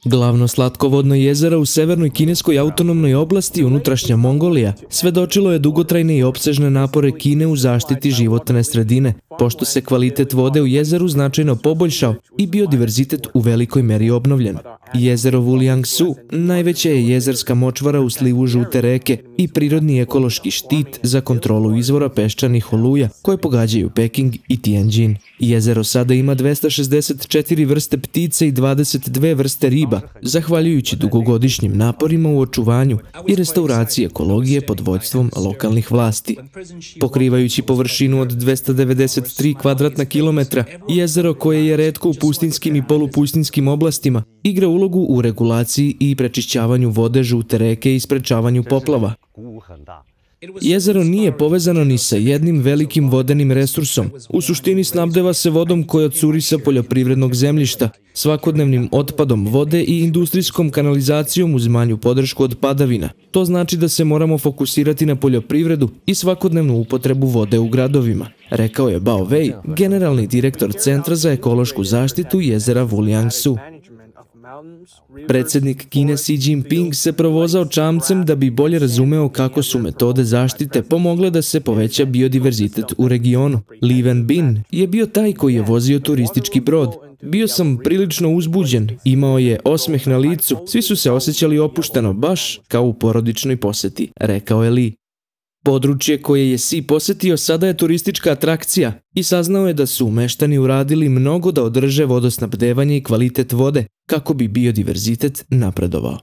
Glavno slatkovodno jezero u severnoj kineskoj autonomnoj oblasti, unutrašnja Mongolija, svedočilo je dugotrajne i opsežne napore Kine u zaštiti životne sredine, pošto se kvalitet vode u jezeru značajno poboljšao i biodiverzitet u velikoj meri obnovljen. Jezero Wuliangsu najveća je jezerska močvara u slivu Žute reke i prirodni ekološki štit za kontrolu izvora peščanih oluja koje pogađaju Peking i Tianjin. Jezero sada ima 264 vrste ptica i 22 vrste riba, zahvaljujući dugogodišnjim naporima u očuvanju i restauraciji ekologije pod vođstvom lokalnih vlasti. Pokrivajući površinu od 293 kvadratna kilometra, jezero koje je retko u pustinskim i polupustinjskim oblastima igra ulogu u regulaciji i prečišćavanju vode Žute reke i sprečavanju poplava. Jezero nije povezano ni sa jednim velikim vodenim resursom. U suštini snabdeva se vodom koja curi sa poljoprivrednog zemljišta, svakodnevnim otpadom vode i industrijskom kanalizacijom uz manju podršku od padavina. To znači da se moramo fokusirati na poljoprivredu i svakodnevnu upotrebu vode u gradovima, rekao je Bao Wei, generalni direktor Centra za ekološku zaštitu jezera Wuliangsu. Predsjednik Kine Xi Jinping se provozao čamcem da bi bolje razumeo kako su metode zaštite pomogle da se poveća biodiverzitet u regionu. Li Wenbin je bio taj koji je vozio turistički brod. Bio sam prilično uzbuđen, imao je osmeh na licu, svi su se osjećali opušteno, baš kao u porodičnoj poseti, rekao je Li. Područje koje je Xi posetio sada je turistička atrakcija i saznao je da su meštani uradili mnogo da održe vodosnabdevanje i kvalitet vode kako bi biodiverzitet napredovao.